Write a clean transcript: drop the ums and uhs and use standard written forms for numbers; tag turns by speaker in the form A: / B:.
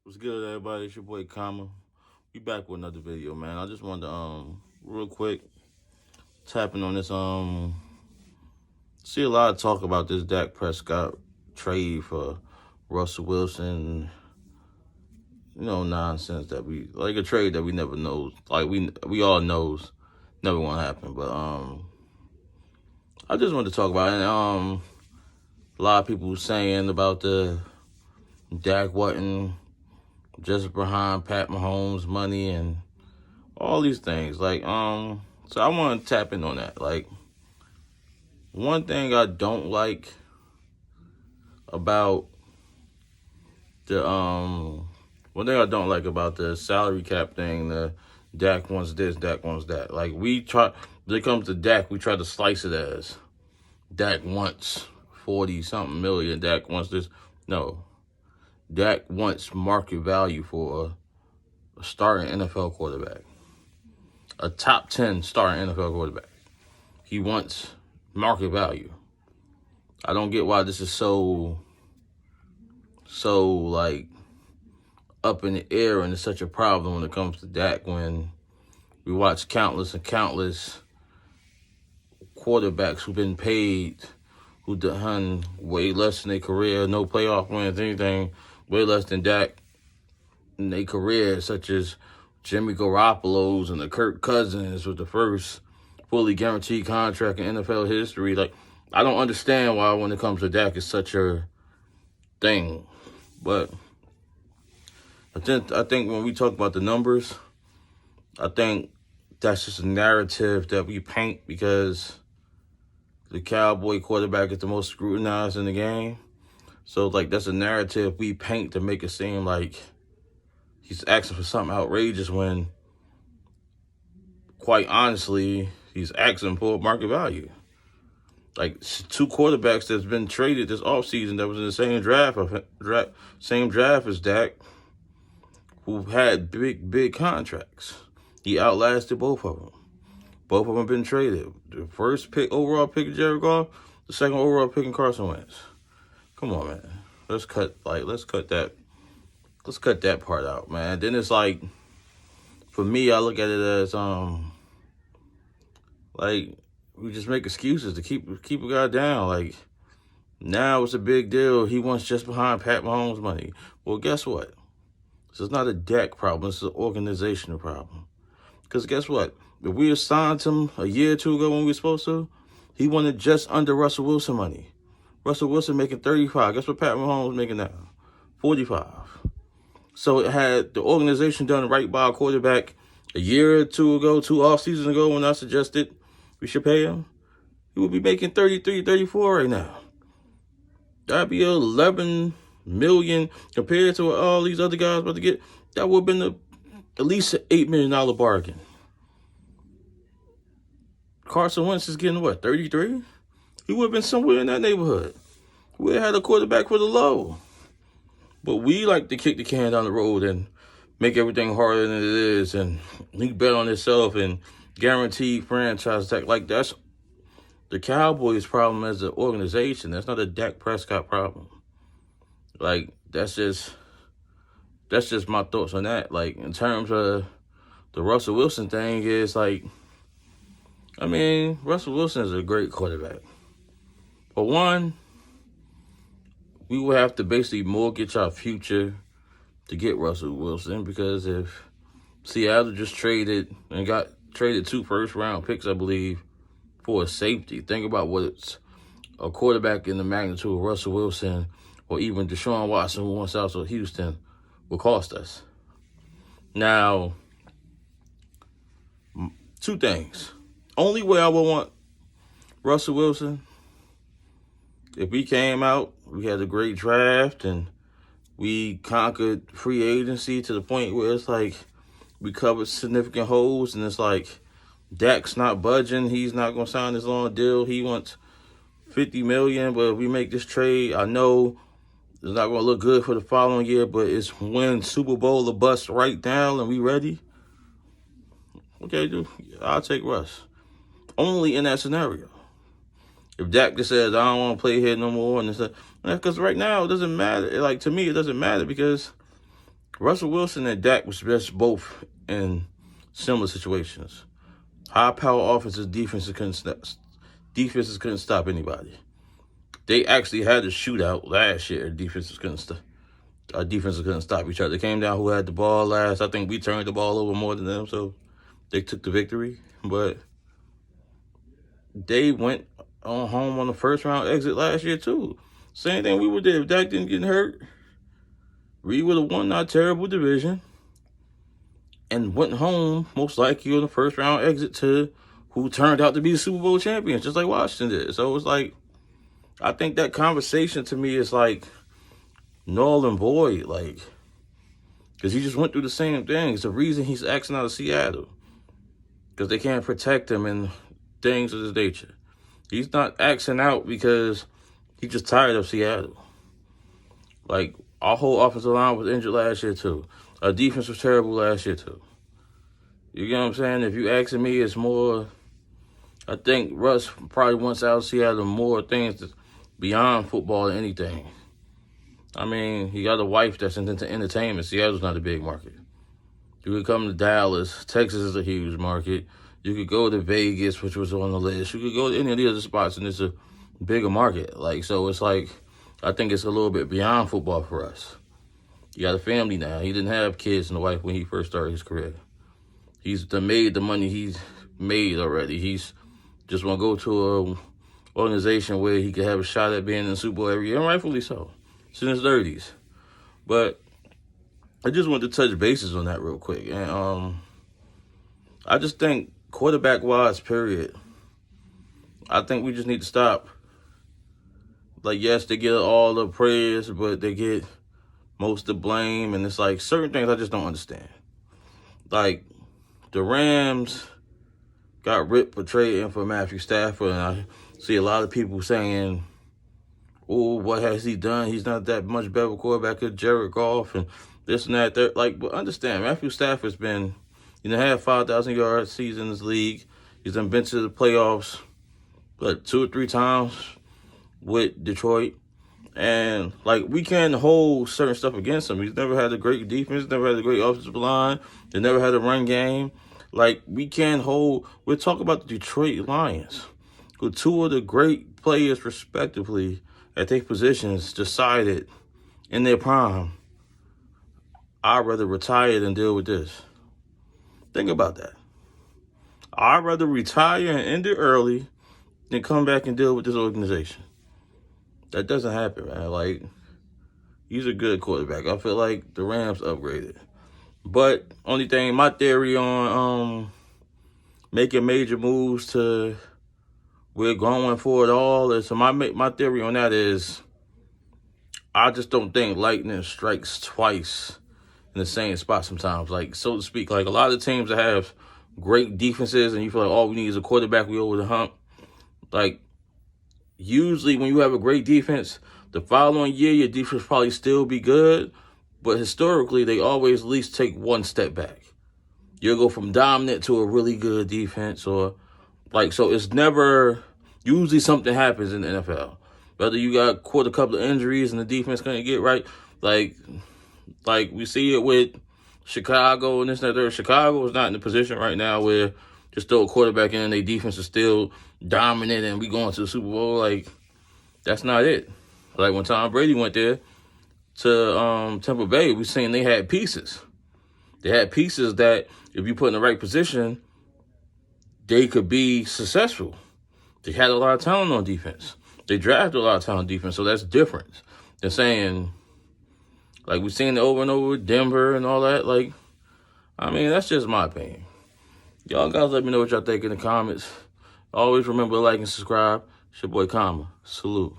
A: What's good, everybody? It's your boy Kama. We back with another video, man. I just wanted to real quick tapping on this see a lot of talk about this Dak Prescott trade for Russell Wilson. Nonsense that we like a trade that we never knows. Like we all knows never gonna happen. But I just wanted to talk about it. And a lot of people saying about the Dak wasn't just behind Pat Mahomes' money and all these things. So I want to tap in on that. Like, one thing I don't like about the salary cap thing, the Dak wants this, Dak wants that. Like, when it comes to Dak, we try to slice it as Dak wants 40 something million, Dak wants this. No. Dak wants market value for a starting NFL quarterback, a top 10 starting NFL quarterback. He wants market value. I don't get why this is so like up in the air and it's such a problem when it comes to Dak, when we watch countless quarterbacks who've been paid, who done way less in their career, no playoff wins, anything, way less than Dak in their career, such as Jimmy Garoppolo's and the Kirk Cousins with the first fully guaranteed contract in NFL history. Like, I don't understand why when it comes to Dak it's such a thing. But I think when we talk about the numbers, I think that's just a narrative that we paint because the Cowboy quarterback is the most scrutinized in the game. So, like, that's a narrative we paint to make it seem like he's asking for something outrageous when, quite honestly, he's asking for market value. Like, two quarterbacks that's been traded this offseason that was in the same draft as Dak, who had big contracts. He outlasted both of them. Both of them been traded. The first overall pick, Jared Goff. The second overall pick, Carson Wentz. Come on, man. Let's cut that part out, man. Then it's like, for me, I look at it as like, we just make excuses to keep a guy down. Like, now it's a big deal. He wants just behind Pat Mahomes' money. Well, guess what? This is not a Dak problem. This is an organizational problem. Because guess what? If we assigned him a year or two ago when we were supposed to, he wanted just under Russell Wilson money. Russell Wilson making 35. Guess what Pat Mahomes making now? 45. So it had the organization done right by a quarterback a year or two ago, 2 off seasons ago, when I suggested we should pay him, he would be making 33, 34 right now. That'd be 11 million compared to what all these other guys about to get. That would have been at least an $8 million bargain. Carson Wentz is getting what, 33? He would have been somewhere in that neighborhood. We had a quarterback for the low. But we like to kick the can down the road and make everything harder than it is, and he bet on himself and guaranteed franchise tag. Like, that's the Cowboys' problem as an organization. That's not a Dak Prescott problem. Like, that's just my thoughts on that. Like, in terms of the Russell Wilson thing, is like, I mean, Russell Wilson is a great quarterback. But one, we would have to basically mortgage our future to get Russell Wilson, because if Seattle just traded 2 first-round picks, I believe, for a safety, think about what it's a quarterback in the magnitude of Russell Wilson or even Deshaun Watson, who wants out of Houston, will cost us. Now, 2 things. Only way I would want Russell Wilson, if we came out, we had a great draft, and we conquered free agency to the point where it's like we covered significant holes, and it's like Dak's not budging. He's not going to sign this long deal. He wants $50 million, but if we make this trade, I know it's not going to look good for the following year, but it's win Super Bowl or bust right now, and we ready. Okay, dude, I'll take Russ. Only in that scenario. If Dak just says, I don't want to play here no more, and because right now it doesn't matter. Like, to me, it doesn't matter, because Russell Wilson and Dak was best both in similar situations. High-power offenses, defenses couldn't stop anybody. They actually had a shootout last year. Defenses couldn't stop each other. It came down who had the ball last. I think we turned the ball over more than them, so they took the victory. But they went home on the first-round exit last year, too. Same thing we would do if Dak didn't get hurt. We would have won our terrible division and went home, most likely on the first-round exit to who turned out to be the Super Bowl champions, just like Washington did. So it's like, I think that conversation to me is like null and void, like, because he just went through the same thing. It's the reason he's axing out of Seattle, because they can't protect him and things of this nature. He's not axing out because he's just tired of Seattle. Like, our whole offensive line was injured last year, too. Our defense was terrible last year, too. You get what I'm saying? If you asking me, it's more, I think Russ probably wants out of Seattle more things beyond football than anything. I mean, he got a wife that's into entertainment. Seattle's not a big market. You could come to Dallas. Texas is a huge market. You could go to Vegas, which was on the list. You could go to any of the other spots, and it's a bigger market. Like, so it's like, I think it's a little bit beyond football for us. He got a family now. He didn't have kids and a wife when he first started his career. He's made the money he's made already. He's just want to go to a organization where he could have a shot at being in the Super Bowl every year, and rightfully so. It's in his 30s. But I just wanted to touch bases on that real quick. And I just think quarterback-wise, period, I think we just need to stop. Like, yes, they get all the praise, but they get most of the blame. And it's like certain things I just don't understand. Like, the Rams got ripped for trading for Matthew Stafford. And I see a lot of people saying, oh, what has he done? He's not that much better quarterback than Jared Goff and this and that. Like, but understand, Matthew Stafford's been, had 5,000-yard season in this league. He's been to the playoffs, 2 or 3 times with Detroit. And, like, we can't hold certain stuff against him. He's never had a great defense, never had a great offensive line. They never had a run game. Like, we can't hold. We're talking about the Detroit Lions, who 2 of the great players, respectively, at their positions decided in their prime, I'd rather retire than deal with this. Think about that. I'd rather retire and end it early than come back and deal with this organization. That doesn't happen, man. Like, he's a good quarterback. I feel like the Rams upgraded. But only thing, my theory on making major moves to we're going for it all is, so my theory on that is, I just don't think lightning strikes twice in the same spot sometimes. Like, so to speak, like a lot of teams that have great defenses and you feel like all we need is a quarterback, we over the hump. Like, usually when you have a great defense, the following year your defense probably still be good, but historically they always at least take one step back. You'll go from dominant to a really good defense, or like, so it's never, usually something happens in the NFL. Whether you got caught a couple of injuries and the defense couldn't get right, like we see it with Chicago and this and that. Chicago is not in the position right now where just throw a quarterback in and their defense is still dominant and we going to the Super Bowl. Like, that's not it. Like when Tom Brady went there to Tampa Bay, we seen they had pieces. They had pieces that if you put in the right position, they could be successful. They had a lot of talent on defense. They drafted a lot of talent on defense, so that's different than saying, like we've seen it over and over with Denver and all that. Like, I mean, that's just my opinion. Y'all guys let me know what y'all think in the comments. Always remember to like and subscribe. It's your boy Kama. Salute.